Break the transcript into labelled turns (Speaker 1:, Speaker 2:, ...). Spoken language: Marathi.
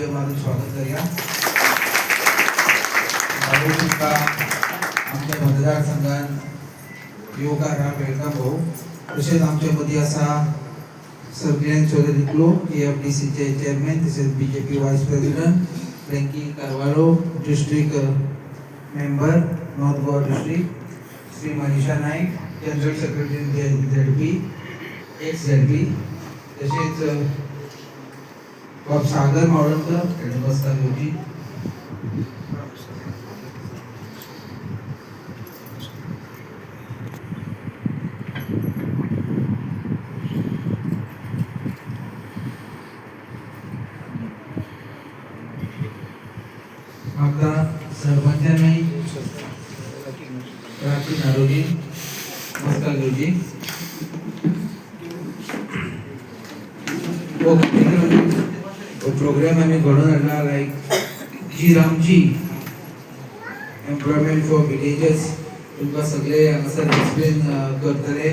Speaker 1: ताळयो मारून स्वागत करूया. आमच्या मतदारसंघात युवकार हा वेलकम भाऊ. तसेच आमच्या मध्ये असा सर्बियन चौधरी AFDCचे चेअरमॅन, तसेच BJP vice president Frankie Carvalho, district member north Goa district, Shri Manisha Naik, general secretary ZP ex ZP, तसेच सागर मावळणकर नमस्कार होती. आता सरपंचांनी राखी नारोजी नमस्कार गुरुजी. प्रोग्राम आम्ही घडून हाडला लायक जी रामजी एम्प्लॉयमेंट फॉर विलेजेस. तुमकां सगळे हांगासर एक्सप्लेन करतले.